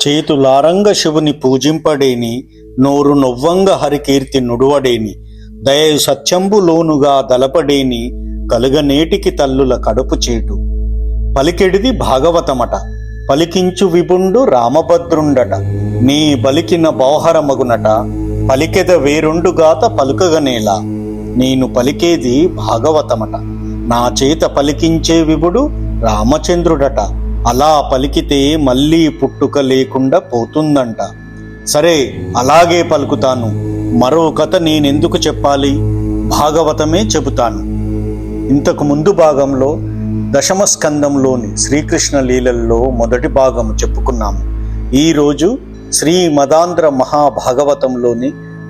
చేతులారంగ శివుని పూజింపడేని, నోరు నొవ్వంగ హరికీర్తి నుడువడేని, దయయు సత్యంబులోనుగా దలపడేని, కలుగనేటికి తల్లుల కడుపు చేటు. పలికెడిది భాగవతమట, పలికించు విభుండు రామభద్రుండట, నీ బలికిన బౌహరమగునట, పలికెద వేరుండుగాత పలుకగనేలా, నేను పలికేది భాగవతమట, నా చేత పలికించే విభుడు రామచంద్రుడట, అలా పలికితే మళ్ళీ పుట్టుక లేకుండా పోతుందంట. సరే, అలాగే పలుకుతాను. మరో కథ నేనెందుకు చెప్పాలి, భాగవతమే చెబుతాను. ఇంతకు ముందు భాగంలో దశమ స్కందంలోని శ్రీకృష్ణ లీలల్లో మొదటి భాగం చెప్పుకున్నాము. ఈరోజు శ్రీ మదాంధ్ర మహాభాగవతంలోని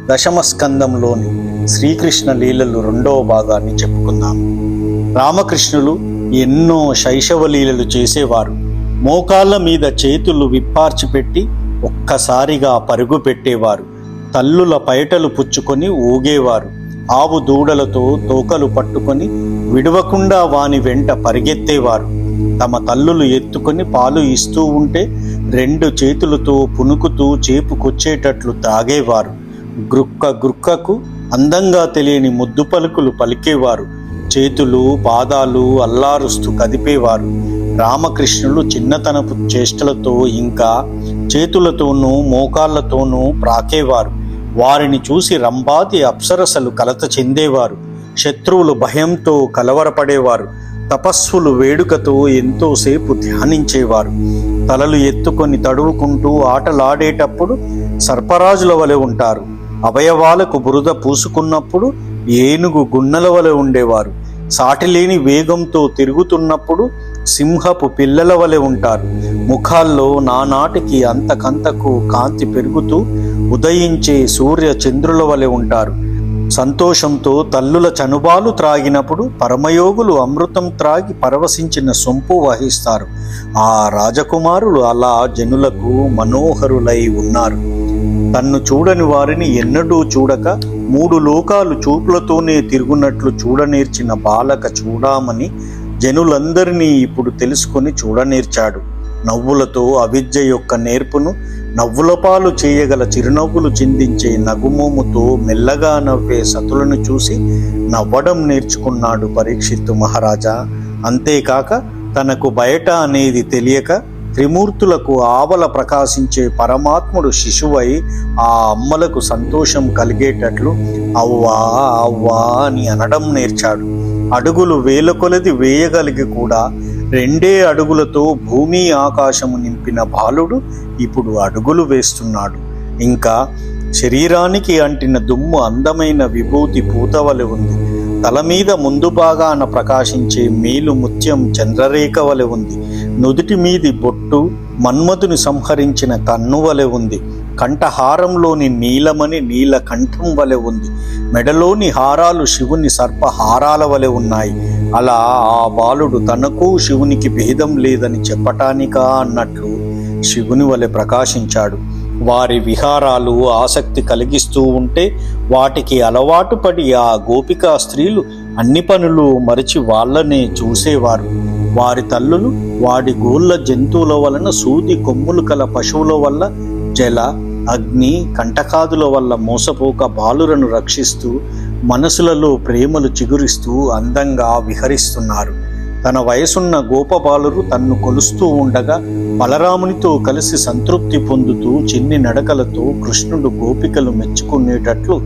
దశమ స్కందంలోని శ్రీకృష్ణ లీలలు రెండవ భాగాన్ని చెప్పుకుందాము. రామకృష్ణులు ఎన్నో శైశవ లీలలు చేసేవారు. మోకాళ్ళ మీద చేతులు విప్పార్చిపెట్టి ఒక్కసారిగా పరుగు పెట్టేవారు. తల్లుల పైటలు పుచ్చుకొని ఊగేవారు. ఆవు దూడలతో తోకలు పట్టుకొని విడవకుండా వాని వెంట పరిగెత్తేవారు. తమ తల్లులు ఎత్తుకొని పాలు ఇస్తూ ఉంటే రెండు చేతులతో పునుకుతూ చేపుకొచ్చేటట్లు తాగేవారు. గ్రుక్క గ్రుక్కకు అందంగా తెలియని ముద్దు పలుకులు పలికేవారు. చేతులు పాదాలు అల్లారుస్తూ కదిపేవారు. రామకృష్ణులు చిన్నతనపు చేష్టలతో ఇంకా చేతులతోనూ మోకాళ్లతోనూ ప్రాకేవారు. వారిని చూసి రంభాది అప్సరసలు కలత చెందేవారు. శత్రువులు భయంతో కలవరపడేవారు. తపస్సులు వేడుకతో ఎంతోసేపు ధ్యానించేవారు. తలలు ఎత్తుకొని తడువుకుంటూ ఆటలాడేటప్పుడు సర్పరాజుల వలె ఉంటారు. అవయవాలకు బురద పూసుకున్నప్పుడు ఏనుగు గున్నల వలె ఉండేవారు. సాటిలేని వేగంతో తిరుగుతున్నప్పుడు సింహపు పిల్లల వలె ఉంటారు. ముఖాల్లో నానాటికి అంతకంతకు కాంతి పెరుగుతూ ఉదయించే సూర్య చంద్రుల వలె ఉంటారు. సంతోషంతో తల్లుల చనుబాలు త్రాగినప్పుడు పరమయోగులు అమృతం త్రాగి పరవశించిన సొంపు వహిస్తారు. ఆ రాజకుమారులు అలా జనులకు మనోహరులై ఉన్నారు. తన్ను చూడని వారిని ఎన్నడూ చూడక మూడు లోకాలు చూపులతోనే తిరుగునట్లు చూడనేర్చిన బాలక చూడామని జనులందరినీ ఇప్పుడు తెలుసుకొని చూడనేర్చాడు. నవ్వులతో అవిద్య యొక్క నేర్పును నవ్వుల పాలు చేయగల చిరునవ్వులు చిందించే నగుమోముతో మెల్లగా నవ్వే సతులను చూసి నవ్వడం నేర్చుకున్నాడు పరీక్షిత్తు మహారాజా. అంతేకాక తనకు బయట అనేది తెలియక త్రిమూర్తులకు ఆవల ప్రకాశించే పరమాత్ముడు శిశువై ఆ అమ్మలకు సంతోషం కలిగేటట్లు అవ్వా అవ్వా అని అనడం నేర్చాడు. అడుగులు వేల కొలది వేయగలిగి కూడా 2 అడుగులతో భూమి ఆకాశము నింపిన బాలుడు ఇప్పుడు అడుగులు వేస్తున్నాడు. ఇంకా శరీరానికి అంటిన దుమ్ము అందమైన విభూతి పూతవలె ఉంది. తల మీద ముందు భాగాన ప్రకాశించే మేలు ముత్యం చంద్రరేఖ వలె ఉంది. నుదుటి మీది బొట్టు మన్మధుని సంహరించిన కన్ను వలె ఉంది. కంఠహారంలోని నీలమణి నీలకంఠం వలె ఉంది. మెడలోని హారాలు శివుని సర్పహారాల వలె ఉన్నాయి. అలా ఆ బాలుడు తనకు శివునికి భేదం లేదని చెప్పటానికా అన్నట్లు శివుని వలె ప్రకాశించాడు. వారి విహారాలు ఆసక్తి కలిగిస్తూ ఉంటే వాటికి అలవాటు పడి ఆ గోపికా స్త్రీలు అన్ని పనులు మరిచి వాళ్ళనే చూసేవారు. వారి తల్లులు వాడి గోళ్ళ జంతువుల వలన సూది కొమ్ములు కల పశువుల వల్ల జల అగ్ని కంటకాదుల వల్ల మోసపోక బాలురను రక్షిస్తూ మనసులలో ప్రేమలు చిగురిస్తూ అందంగా విహరిస్తున్నారు. తన వయసున్న గోపబాలురు తన్ను కొలుస్తూ ఉండగా బలరామునితో కలిసి సంతృప్తి పొందుతూ చిన్ని నడకలతో కృష్ణుడు గోపికలు మెచ్చుకునేటట్లు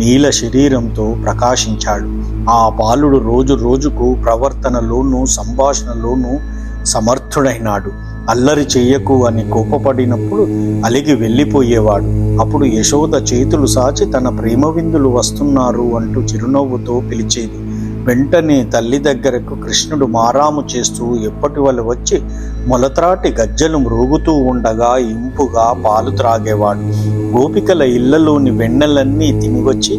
నీల శరీరంతో ప్రకాశించాడు. ఆ బాలుడు రోజు రోజుకు ప్రవర్తనలోనూ సంభాషణలోనూ సమర్థుడైనాడు. అల్లరి చెయ్యకు అని కోపపడినప్పుడు అలిగి వెళ్ళిపోయేవాడు. అప్పుడు యశోద చేతులు సాచి తన ప్రేమ విందులు వస్తున్నారు అంటూ చిరునవ్వుతో పిలిచేది. వెంటనే తల్లి దగ్గరకు కృష్ణుడు మారాము చేస్తూ ఎప్పటి వల్ల వచ్చి మొలత్రాటి గజ్జలు మ్రోగుతూ ఉండగా ఇంపుగా పాలు త్రాగేవాడు. గోపికల ఇళ్లలోని వెన్నెలన్నీ తినివచ్చి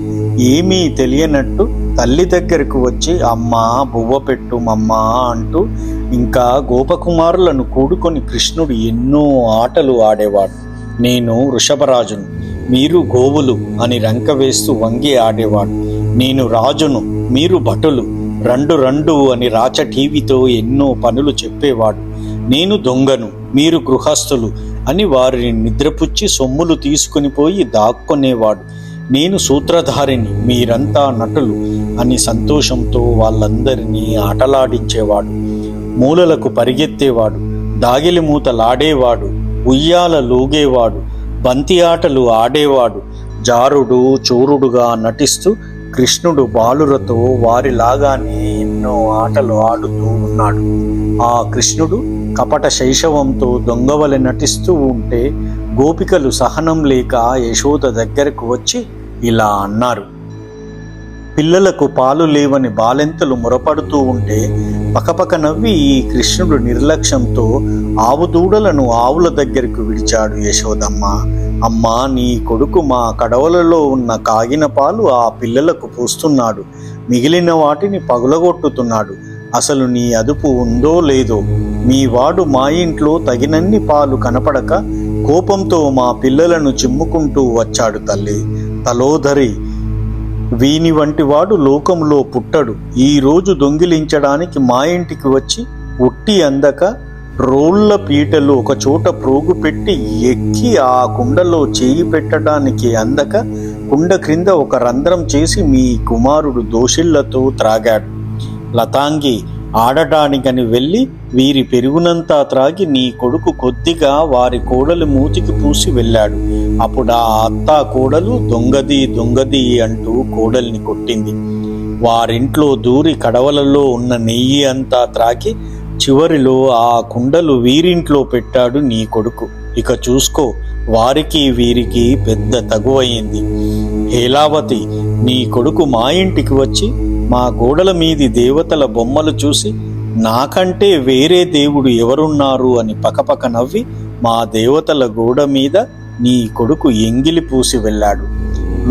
ఏమీ తెలియనట్టు తల్లి దగ్గరకు వచ్చి అమ్మా బువ్వ పెట్టు మమ్మా అంటూ ఇంకా గోపకుమారులను కూడుకొని కృష్ణుడు ఎన్నో ఆటలు ఆడేవాడు. నేను వృషభరాజును, మీరు గోవులు అని రంక వేస్తూ వంగి ఆడేవాడు. నేను రాజును, మీరు భటులు, రండు అని రాచ టీవీతో ఎన్నో పనులు చెప్పేవాడు. నేను దొంగను, మీరు గృహస్థులు అని వారిని నిద్రపుచ్చి సొమ్ములు తీసుకుని పోయి దాక్కునేవాడు. నేను సూత్రధారిని, మీరంతా నటులు అని సంతోషంతో వాళ్ళందరినీ ఆటలాడించేవాడు. మూలలకు పరిగెత్తేవాడు, దాగిలి మూతలాడేవాడు, ఉయ్యాల లూగేవాడు, బంతి ఆటలు ఆడేవాడు. జారుడు చోరుడుగా నటిస్తూ కృష్ణుడు బాలురతో వారిలాగానే ఎన్నో ఆటలు ఆడుతూ ఉన్నాడు. ఆ కృష్ణుడు కపట శైశవంతో దొంగవలె నటిస్తూ ఉంటే గోపికలు సహనం లేక యశోద దగ్గరకు వచ్చి ఇలా అన్నారు. పిల్లలకు పాలు లేవని బాలెంతలు మొరపడుతూ ఉంటే పకపక నవ్వి ఈ కృష్ణుడు నిర్లక్ష్యంతో ఆవు దూడలను ఆవుల దగ్గరకు విడిచాడు. యశోదమ్మ, అమ్మా, నీ కొడుకు మా కడవలలో ఉన్న కాగిన పాలు ఆ పిల్లలకు పూస్తున్నాడు, మిగిలిన వాటిని పగులగొట్టుతున్నాడు. అసలు నీ అదుపు ఉందో లేదో? మీ వాడు మా ఇంట్లో తగినన్ని పాలు కనపడక కోపంతో మా పిల్లలను చిమ్ముకుంటూ వచ్చాడు. తల్లి తలోధరి, వీని వంటి వాడు లోకంలో పుట్టడు. ఈరోజు దొంగిలించడానికి మా ఇంటికి వచ్చి ఉట్టి అందక రోళ్ల పీటలు ఒక చోట ప్రోగు పెట్టి ఎక్కి ఆ కుండలో చేయి పెట్టడానికి అందక కుండ క్రింద ఒక రంధ్రం చేసి మీ కుమారుడు దోషిళ్లతో త్రాగాడు. లతాంగి, ఆడటానికని వెళ్ళి వీరి పెరుగునంతా త్రాగి నీ కొడుకు కొద్దిగా వారి కోడలు మూతికి పూసి వెళ్ళాడు. అప్పుడు ఆ అత్త కోడలు దొంగది దొంగది అంటూ కోడల్ని కొట్టింది. వారింట్లో దూరి కడవలలో ఉన్న నెయ్యి అంతా త్రాగి చివరిలో ఆ కుండలు వీరింట్లో పెట్టాడు నీ కొడుకు. ఇక చూసుకో, వారికి వీరికి పెద్ద తగువయింది. హేలావతి, నీ కొడుకు మా ఇంటికి వచ్చి మా గోడల మీది దేవతల బొమ్మలు చూసి నాకంటే వేరే దేవుడు ఎవరున్నారు అని పకపక నవ్వి మా దేవతల గోడ మీద నీ కొడుకు ఎంగిలి పూసి వెళ్ళాడు.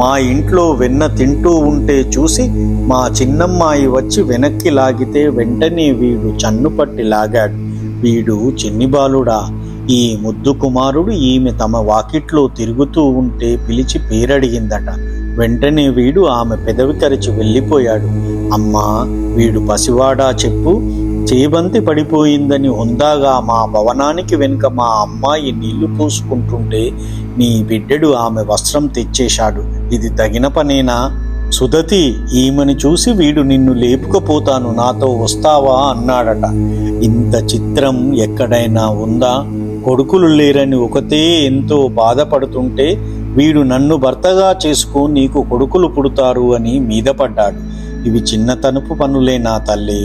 మా ఇంట్లో వెన్న తింటూ ఉంటే చూసి మా చిన్నమ్మాయి వచ్చి వెనక్కి లాగితే వెంటనే వీడు చన్నుపట్టి లాగాడు. వీడు చిన్ని బాలుడా? ఈ ముద్దు కుమారుడు ఈమె తమ వాకిట్లో తిరుగుతూ ఉంటే పిలిచి పేరడిగిందట. వెంటనే వీడు ఆమె పెదవి కరిచి వెళ్ళిపోయాడు. అమ్మా, వీడు పసివాడా చెప్పు? చేబంతి పడిపోయిందని హుందాగా మా భవనానికి వెనుక మా అమ్మాయి నీళ్లు పూసుకుంటుంటే నీ బిడ్డడు ఆమె వస్త్రం తెచ్చేశాడు. ఇది తగిన పనేనా? సుదతి, ఈమెను చూసి వీడు నిన్ను లేపుకపోతాను, నాతో వస్తావా అన్నాడట. ఇంత చిత్రం ఎక్కడైనా ఉందా? కొడుకులు లేరని ఒకతే ఎంతో బాధపడుతుంటే వీడు నన్ను భర్తగా చేసుకో, నీకు కొడుకులు పుడతారు అని మీద పడ్డాడు. ఇవి చిన్నతనపు పనులే నా తల్లి.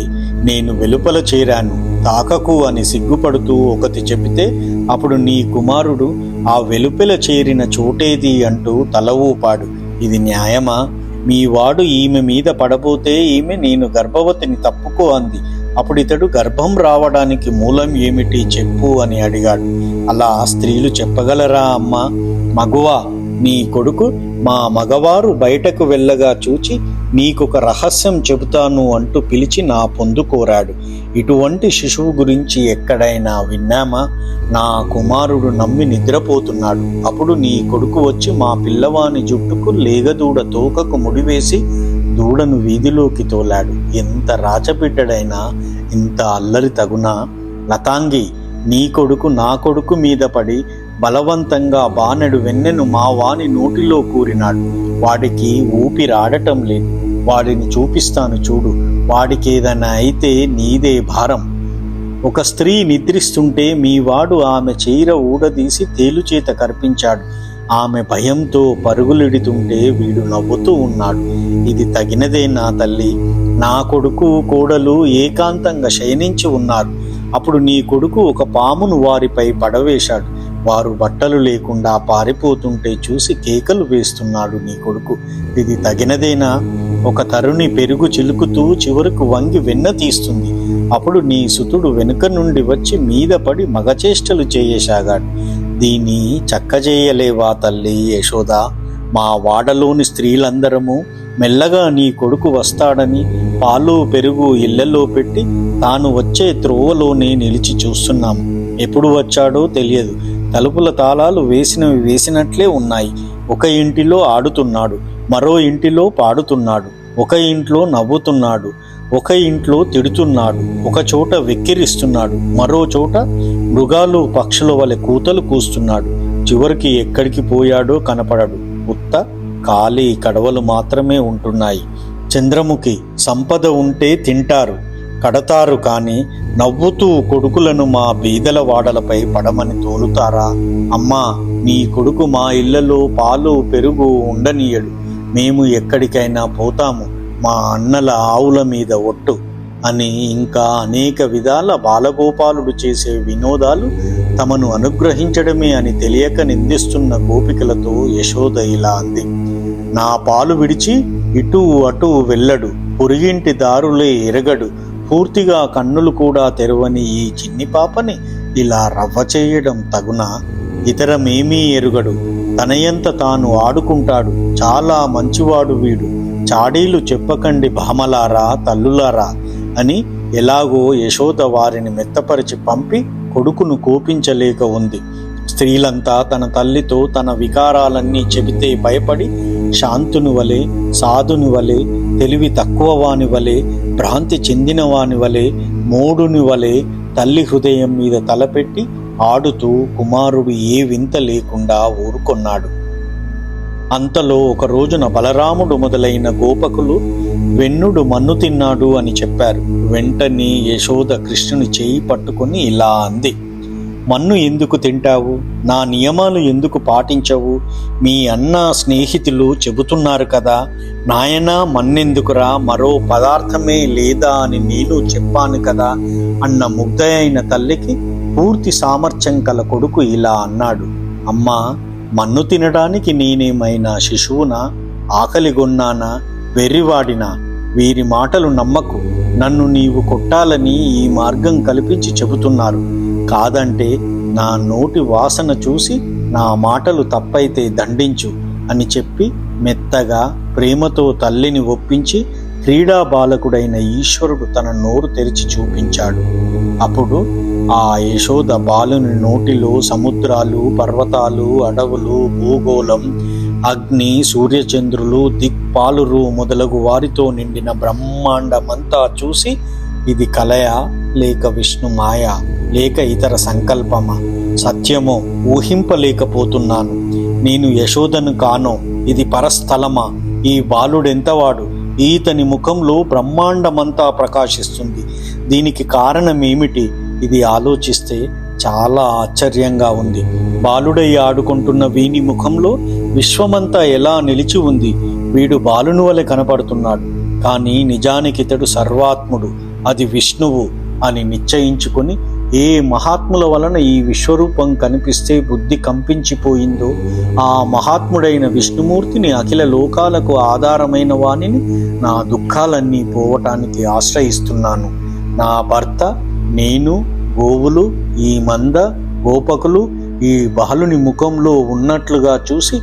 నేను వెలుపల చేరాను, తాకకు అని సిగ్గుపడుతూ ఒకటి చెబితే అప్పుడు నీ కుమారుడు ఆ వెలుపల చేరిన చోటేది అంటూ తల ఊపాడు. ఇది న్యాయమా? మీ వాడు ఈమె మీద పడబోతే ఈమె నేను గర్భవతిని తప్పుకో అంది. అప్పుడు ఇతడు గర్భం రావడానికి మూలం ఏమిటి చెప్పు అని అడిగాడు. అలా స్త్రీలు చెప్పగలరా అమ్మా? మగువా, నీ కొడుకు మా మగవారు బయటకు వెళ్ళగా చూచి నీకొక రహస్యం చెబుతాను అంటూ పిలిచి నా పొందు కోరాడు. ఇటువంటి శిశువు గురించి ఎక్కడైనా విన్నామా? నా కుమారుడు నమ్మి నిద్రపోతున్నాడు. అప్పుడు నీ కొడుకు వచ్చి మా పిల్లవాని జుట్టుకు లేగదూడ తోకకు ముడివేసి దూడను వీధిలోకి తోలాడు. ఎంత రాచబిడ్డడైనా ఇంత అల్లరి తగునా? లతాంగి, నీ కొడుకు నా కొడుకు మీద పడి బలవంతంగా బాణెడు వెన్నెను మా వాని నోటిలో కూరినాడు. వాడికి ఊపిరాడటం లేదు. వాడిని చూపిస్తాను చూడు. వాడికేదైనా అయితే నీదే భారం. ఒక స్త్రీ నిద్రిస్తుంటే మీ వాడు ఆమె చీర ఊడదీసి తేలుచేత కర్పించాడు. ఆమె భయంతో పరుగులెడుతుంటే వీడు నవ్వుతూ ఉన్నాడు. ఇది తగినదే నా తల్లి? నా కొడుకు కోడలు ఏకాంతంగా శయనించి ఉన్నారు. అప్పుడు నీ కొడుకు ఒక పామును వారిపై పడవేశాడు. వారు బట్టలు లేకుండా పారిపోతుంటే చూసి కేకలు వేస్తున్నాడు నీ కొడుకు. ఇది తగినదేనా? ఒక తరుణి పెరుగు చిలుకుతూ చివరకు వంగి వెన్న తీస్తుంది. అప్పుడు నీ సుతుడు వెనుక నుండి వచ్చి మీద పడి మగచేష్టలు చేయసాగాడు. దీన్ని చక్కజేయలేవా తల్లి యశోద? మా వాడలోని స్త్రీలందరము మెల్లగా నీ కొడుకు వస్తాడని పాలు పెరుగు ఇళ్లలో పెట్టి తాను వచ్చే త్రోవలోనే నిలిచి చూస్తున్నాము. ఎప్పుడు వచ్చాడో తెలియదు. తలుపుల తాళాలు వేసినవి వేసినట్లే ఉన్నాయి. ఒక ఇంటిలో ఆడుతున్నాడు, మరో ఇంటిలో పాడుతున్నాడు, ఒక ఇంట్లో నవ్వుతున్నాడు, ఒక ఇంట్లో తిడుతున్నాడు, ఒక చోట వెక్కిరిస్తున్నాడు, మరో చోట మృగాలు పక్షుల వలె కూతలు కూస్తున్నాడు. చివరికి ఎక్కడికి పోయాడో కనపడడు. ఉత్త ఖాళీ కడవలు మాత్రమే ఉంటున్నాయి. చంద్రముఖి సంపద ఉంటే తింటారు, కడతారు, కానీ నవ్వుతూ కొడుకులను మా బీదల వాడలపై పడమని తోలుతారా? అమ్మా, నీ కొడుకు మా ఇళ్లలో పాలు పెరుగు ఉండనీయడు. మేము ఎక్కడికైనా పోతాము, మా అన్నల ఆవుల మీద ఒట్టు అని ఇంకా అనేక విధాల బాలగోపాలుడు చేసే వినోదాలు తమను అనుగ్రహించడమే అని తెలియక నిందిస్తున్న గోపికలతో యశోద ఇలా అంది. నా పాలు విడిచి ఇటు అటు వెళ్ళడు, పొరిగింటి దారులే ఎరగడు, పూర్తిగా కన్నులు కూడా తెరవని ఈ చిన్ని పాపని ఇలా రవ్వ చేయడం తగునా? ఇతరమేమీ ఎరుగడు, తనయంత తాను ఆడుకుంటాడు, చాలా మంచివాడు వీడు, చాడీలు చెప్పకండి భామలారా, తల్లులారా అని ఎలాగో యశోద వారిని మెత్తపరిచి పంపి కొడుకును కోపించలేక ఉంది. స్త్రీలంతా తన తల్లితో తన వికారాలన్నీ చెబితే భయపడి శాంతుని వలె, సాధుని వలె, తెలివి తక్కువ వాని వలె, భ్రాంతి చెందిన వాని వలె, మూడుని వలె తల్లి హృదయం మీద తలపెట్టి ఆడుతూ కుమారుడు ఏ వింత లేకుండా ఊరుకొన్నాడు. అంతలో ఒక రోజున బలరాముడు మొదలైన గోపకులు వెన్నుడు మన్ను తిన్నాడు అని చెప్పారు. వెంటనే యశోద కృష్ణుని చేయి పట్టుకుని ఇలా అంది. మన్ను ఎందుకు తింటావు? నా నియమాలు ఎందుకు పాటించవు? మీ అన్న స్నేహితులు చెబుతున్నారు కదా, నాయనా మన్నెందుకురా, మరో పదార్థమే లేదా అని నేను చెప్పాను కదా అన్న ముగ్ధ అయిన తల్లికి పూర్తి సామర్థ్యం కల కొడుకు ఇలా అన్నాడు. అమ్మా, మన్ను తినడానికి నేనేమైనా శిశువునా? ఆకలిగొన్నానా? వెర్రివాడినా? వీరి మాటలు నమ్మకు. నన్ను నీవు కొట్టాలని ఈ మార్గం కల్పించి చెబుతున్నారు. కాదంటే నా నోటి వాసన చూసి నా మాటలు తప్పైతే దండించు అని చెప్పి మెత్తగా ప్రేమతో తల్లిని ఒప్పించి క్రీడా బాలకుడైన ఈశ్వరుడు తన నోరు తెరిచి చూపించాడు. అప్పుడు ఆ యశోద బాలుని నోటిలో సముద్రాలు, పర్వతాలు, అడవులు, భూగోళం, అగ్ని, సూర్యచంద్రులు, దిక్పాలురు మొదలగు వారితో నిండిన బ్రహ్మాండమంతా చూసి ఇది కలయా, లేక విష్ణు మాయ, లేక ఇతర సంకల్పమా, సత్యమో ఊహింపలేకపోతున్నాను. నేను యశోదను కానో, ఇది పరస్థలమా, ఈ బాలుడెంతవాడు, ఈతని ముఖంలో బ్రహ్మాండమంతా ప్రకాశిస్తుంది, దీనికి కారణమేమిటి? ఇది ఆలోచిస్తే చాలా ఆశ్చర్యంగా ఉంది. బాలుడై ఆడుకుంటున్న వీని ముఖంలో విశ్వమంతా ఎలా నిలిచి ఉంది? వీడు బాలుని వలె కనపడుతున్నాడు, కానీ నిజానికి ఇతడు సర్వాత్ముడు, అది విష్ణువు అని నిశ్చయించుకొని ఏ మహాత్ముల వలన ఈ విశ్వరూపం కనిపిస్తే బుద్ధి కంపించిపోయిందో ఆ మహాత్ముడైన విష్ణుమూర్తిని, అఖిల లోకాలకు ఆధారమైన వానిని నా దుఃఖాలన్నీ పోవటానికి ఆశ్రయిస్తున్నాను. నా భర్త, నేను, గోవులు, ఈ మంద, గోపకులు ఈ బాలుని ముఖంలో ఉన్నట్లుగా చూసి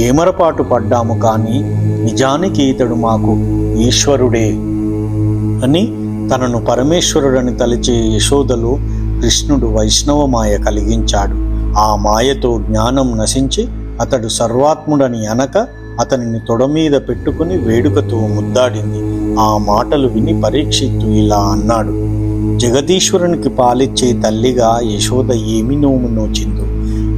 ఏమరపాటు పడ్డాము, కానీ నిజానికి ఇతడు మాకు ఈశ్వరుడే అని తనను పరమేశ్వరుడని తలిచే యశోదలో కృష్ణుడు వైష్ణవ మాయ కలిగించాడు. ఆ మాయతో జ్ఞానం నశించి అతడు సర్వాత్ముడని అనక అతనిని తొడమీద పెట్టుకుని వేడుకతో ముద్దాడింది. ఆ మాటలు విని పరీక్షిత్తు ఇలా అన్నాడు. జగదీశ్వరునికి పాలిచ్చే తల్లిగా యశోద ఏమి నోము నోచిందో,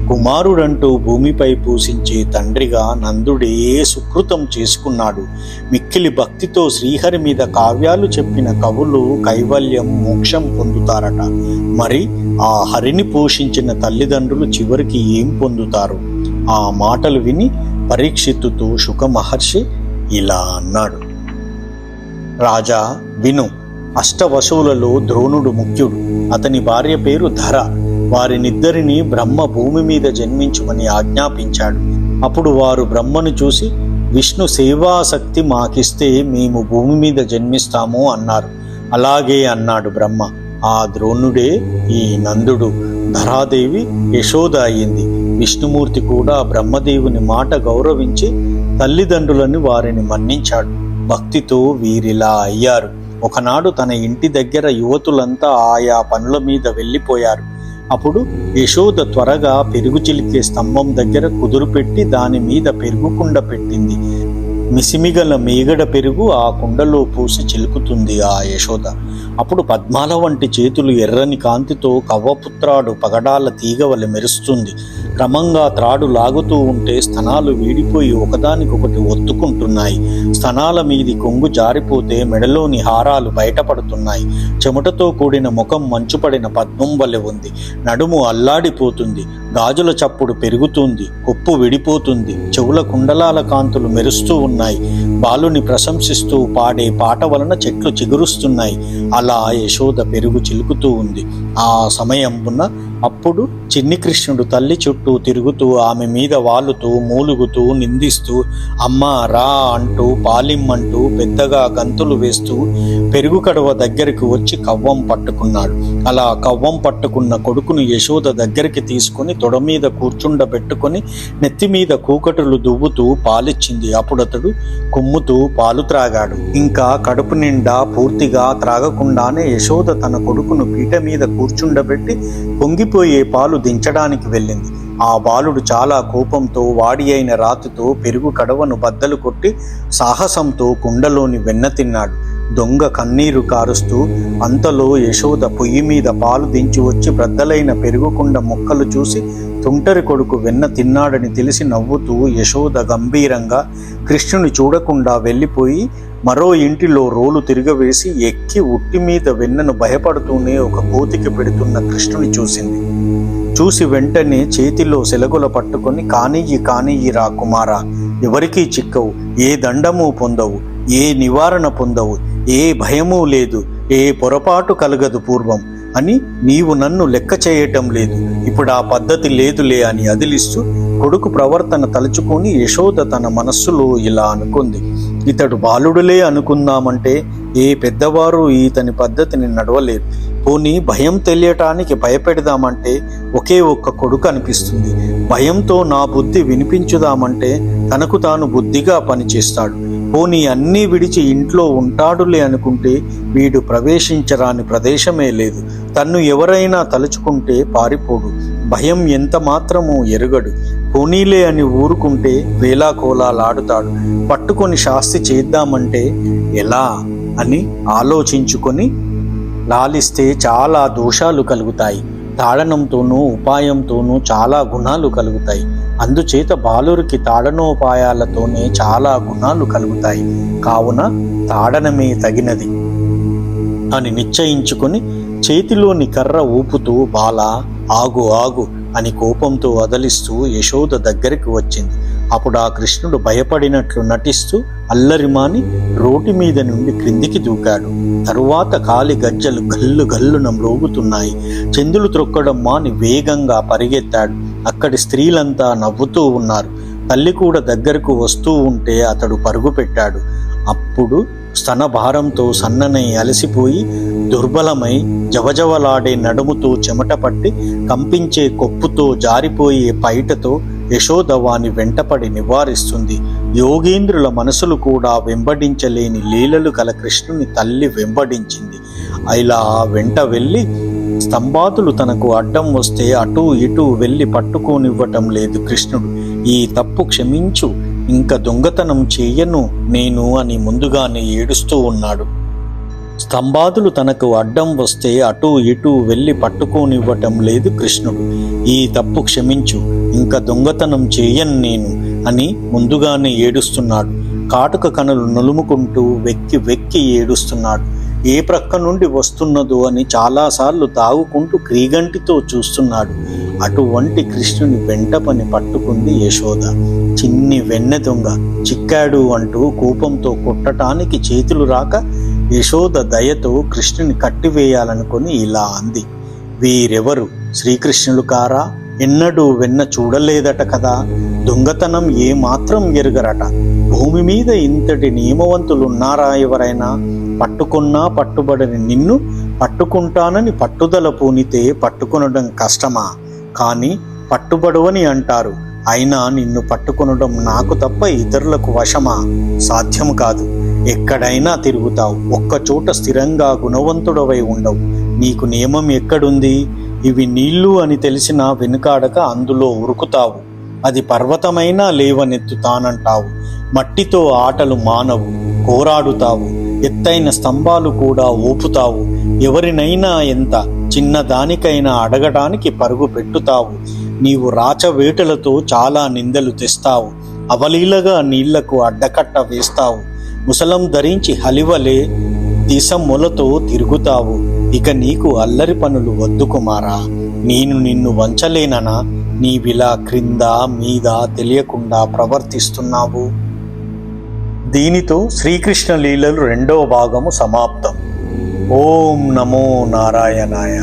కుమారుడంటూ భూమిపై పూజించే తండ్రిగా నందుడే సుకృతం చేసుకున్నాడు. మిక్కిలి భక్తితో శ్రీహరి మీద కావ్యాలు చెప్పిన కవులు కైవల్యం, మోక్షం పొందుతారట. మరి ఆ హరిని పోషించిన తల్లిదండ్రులు చివరికి ఏం పొందుతారు? ఆ మాటలు విని పరీక్షిత్తుతో శుక మహర్షి ఇలా అన్నాడు. రాజా విను, అష్టవశువులలో ద్రోణుడు ముఖ్యుడు. అతని భార్య పేరు ధర. వారినిద్దరినీ బ్రహ్మ భూమి మీద జన్మించుమని ఆజ్ఞాపించాడు. అప్పుడు వారు బ్రహ్మను చూసి విష్ణు సేవాశక్తి మాకిస్తే మేము భూమి మీద జన్మిస్తాము అన్నారు. అలాగే అన్నాడు బ్రహ్మ. ఆ ద్రోణుడే ఈ నందుడు. ధరాదేవి యశోద అయింది. విష్ణుమూర్తి కూడా బ్రహ్మదేవుని మాట గౌరవించి తల్లిదండ్రులని వారిని మన్నించాడు. భక్తితో వీరిలా అయ్యారు. ఒకనాడు తన ఇంటి దగ్గర యువతులంతా ఆయా పనుల మీద వెళ్ళిపోయారు. అప్పుడు యశోద త్వరగా పెరుగు చిలికే స్తంభం దగ్గర కుదురు పెట్టి దాని మీద పెరుగుకుండ పెట్టింది. మిసిమిగల మేగడ పెరుగు ఆ కుండలో పూసి చిలుకుతుంది ఆ యశోద. అప్పుడు పద్మాల వంటి చేతులు ఎర్రని కాంతితో కవ్వపుత్రాడు పగడాల తీగవలి మెరుస్తుంది. క్రమంగా త్రాడు లాగుతూ ఉంటే స్తనాలు వీడిపోయి ఒకదానికొకటి ఒత్తుకుంటున్నాయి. స్తనాల మీది కొంగు జారిపోతే మెడలోని హారాలు బయటపడుతున్నాయి. చెమటతో కూడిన ముఖం మంచుపడిన పద్మం వలె ఉంది. నడుము అల్లాడిపోతుంది. గాజుల చప్పుడు పెరుగుతుంది. కొప్పు విడిపోతుంది. చెవుల కుండలాల కాంతులు మెరుస్తూ ఉన్నాయి. బాలుని ప్రశంసిస్తూ పాడే పాట వలన చెట్లు చిగురుస్తున్నాయి. అలా యశోద పెరుగు చిలుకుతూ ఉంది. ఆ సమయంపున అప్పుడు చిన్ని కృష్ణుడు తల్లి చుట్టూ తిరుగుతూ ఆమె మీద వాలుతూ మూలుగుతూ నిందిస్తూ అమ్మా రా అంటూ పాలిమ్మంటూ పెద్దగా గంతులు వేస్తూ పెరుగు కడవ దగ్గరికి వచ్చి కవ్వం పట్టుకున్నాడు. అలా కవ్వం పట్టుకున్న కొడుకును యశోద దగ్గరికి తీసుకుని తొడ మీద కూర్చుండబెట్టుకుని నెత్తి మీద కూకటులు దువ్వుతూ పాలిచ్చింది. అప్పుడు అతడు కుమ్ముతూ పాలు త్రాగాడు. ఇంకా కడుపు నిండా పూర్తిగా త్రాగకుండానే యశోద తన కొడుకును పీట మీద కూర్చుండబెట్టి పొంగిపోయే పాలు దించడానికి వెళ్ళింది. ఆ బాలుడు చాలా కోపంతో వాడి అయిన రాతితో పెరుగు కడవను బద్దలు కొట్టి సాహసంతో కుండలోని వెన్న తిన్నాడు. దొంగ కన్నీరు కారుస్తూ అంతలో యశోద పొయ్యి మీద పాలు దించి వచ్చి బ్రద్దలైన పెరుగుకుండ ముక్కలు చూసి తుంటరి కొడుకు వెన్న తిన్నాడని తెలిసి నవ్వుతూ యశోద గంభీరంగా కృష్ణుని చూడకుండా వెళ్ళిపోయి మరో ఇంటిలో రోలు తిరగవేసి ఎక్కి ఉట్టి మీద వెన్నను భయపడుతూనే ఒక కోతికి పెడుతున్న కృష్ణుని చూసింది. చూసి వెంటనే చేతిలో సెలగుల పట్టుకొని కానియ్యి రా కుమారా, ఎవరికీ చిక్కవు, ఏ దండము పొందవు, ఏ నివారణ పొందవు, ఏ భయమూ లేదు, ఏ పొరపాటు కలగదు పూర్వం అని నీవు నన్ను లెక్క చేయటం లేదు, ఇప్పుడు ఆ పద్ధతి లేదులే అని అదిలిస్తూ కొడుకు ప్రవర్తన తలుచుకొని యశోద తన మనస్సులో ఇలా అనుకుంది. ఇతడు బాలుడులే అనుకుందామంటే ఏ పెద్దవారు ఈతని పద్ధతిని నడవలేరు. పోనీ భయం తెలియటానికి భయపెడదామంటే ఒకే ఒక్క కొడుకు అనిపిస్తుంది. భయంతో నా బుద్ధి వినిపించుదామంటే తనకు తాను బుద్ధిగా పనిచేస్తాడు. పోనీ అన్నీ విడిచి ఇంట్లో ఉంటాడులే అనుకుంటే వీడు ప్రవేశించరాని ప్రదేశమే లేదు. తన్ను ఎవరైనా తలుచుకుంటే పారిపోడు. భయం ఎంత మాత్రమూ ఎరుగడు. పోనీలే అని ఊరుకుంటే వేలాకోలాలాడుతాడు. పట్టుకొని శాస్తి చేద్దామంటే ఎలా అని ఆలోచించుకొని లాలిస్తే చాలా దోషాలు కలుగుతాయి. తాడనంతోనూ ఉపాయంతోనూ చాలా గుణాలు కలుగుతాయి. అందుచేత బాలురికి తాడనోపాయాలతోనే చాలా గుణాలు కలుగుతాయి. కావున తాడనమే తగినది అని నిశ్చయించుకొని చేతిలోని కర్ర ఊపుతూ బాలా ఆగు ఆగు అని కోపంతో వదిలిస్తూ యశోద దగ్గరికి వచ్చింది. అప్పుడు ఆ కృష్ణుడు భయపడినట్లు నటిస్తూ అల్లరిమాని రోటి మీద నుండి క్రిందికి దూకాడు. తరువాత కాలి గజ్జలు గల్లు గల్లున మ్రోగుతున్నాయి. చెందులు త్రొక్కడం మాని వేగంగా పరిగెత్తాడు. అక్కడి స్త్రీలంతా నవ్వుతూ ఉన్నారు. తల్లి కూడా దగ్గరకు వస్తూ ఉంటే అతడు పరుగు పెట్టాడు. అప్పుడు స్తన భారంతో సన్ననై అలసిపోయి దుర్బలమై జవజవలాడే నడుముతో చెమట పట్టి కంపించే కొప్పుతో జారిపోయే పైటతో యశోద వాని వెంటపడి నివారిస్తుంది. యోగేంద్రుల మనసులు కూడా వెంబడించలేని లీలలు గల కృష్ణుని తల్లి వెంబడించింది. ఇలా వెంట వెళ్ళి స్తంభాతులు తనకు అడ్డం వస్తే అటూ ఇటూ వెళ్ళి పట్టుకోనివ్వటం లేదు కృష్ణుడు. ఈ తప్పు క్షమించు, ఇంకా దొంగతనం చేయను నేను అని ముందుగానే ఏడుస్తూ ఉన్నాడు. స్తంభాదులు తనకు అడ్డం వస్తే అటూ ఇటూ వెళ్ళి పట్టుకోనివ్వటం లేదు కృష్ణుడు. ఈ తప్పు క్షమించు, ఇంకా దొంగతనం చేయను నేను అని ముందుగానే ఏడుస్తున్నాడు. కాటుక కనులు నులుముకుంటూ వెక్కి వెక్కి ఏడుస్తున్నాడు. ఏ ప్రక్క నుండి వస్తున్నదో అని చాలాసార్లు తాగుకుంటూ క్రీగంటితో చూస్తున్నాడు. అటువంటి కృష్ణుని వెంట పని పట్టుకుంది యశోద. చిన్ని వెన్నె దొంగ చిక్కాడు అంటూ కోపంతో కొట్టటానికి చేతులు రాక యశోద దయతో కృష్ణుని కట్టివేయాలనుకొని ఇలా అంది. వీరెవరు? శ్రీకృష్ణులు కారా? ఎన్నడూ వెన్న చూడలేదట కదా. దొంగతనం ఏమాత్రం ఎరుగరట. భూమి మీద ఇంతటి నియమవంతులున్నారా ఎవరైనా? పట్టుకున్నా పట్టుబడని నిన్ను పట్టుకుంటానని పట్టుదల పూనితే పట్టుకొనడం కష్టమా? కానీ పట్టుబడవని అంటారు. అయినా నిన్ను పట్టుకొనడం నాకు తప్ప ఇతరులకు వశమా? సాధ్యం కాదు. ఎక్కడైనా తిరుగుతావు, ఒక్కచోట స్థిరంగా గుణవంతుడవై ఉండవు. నీకు నియమం ఎక్కడుంది? ఇవి నీళ్లు అని తెలిసినా వెనుకాడక అందులో ఉరుకుతావు. అది పర్వతమైనా లేవనెత్తుతానంటావు. మట్టితో ఆటలు మానవు, పోరాడుతావు. ఎత్తైన స్తంభాలు కూడా ఊపుతావు. ఎవరినైనా ఎంత చిన్నదానికైనా అడగడానికి పరుగు పెట్టుతావు. నీవు రాచవేటలతో చాలా నిందలు తెస్తావు. అవలీలగా నీళ్లకు అడ్డకట్ట వేస్తావు. ముసలం ధరించి హలివలే దిశములతో తిరుగుతావు. ఇక నీకు అల్లరి పనులు వద్దు కుమారా. నేను నిన్ను వంచలేననా? నీవిలా క్రింద మీద తెలియకుండా ప్రవర్తిస్తున్నావు. దీనితో శ్రీకృష్ణ లీలలు 2వ భాగము సమాప్తం. ఓం నమో నారాయణాయ.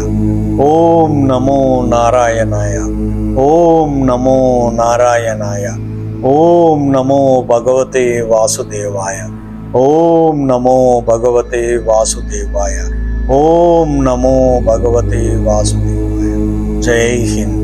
ఓం నమో నారాయణాయ. ఓం నమో నారాయణాయ. ఓం నమో భగవతే వాసుదేవాయ. ఓం నమో భగవతే వాసుదేవాయ. ఓం నమో భగవతే వాసుదేవాయ. జై హింద్.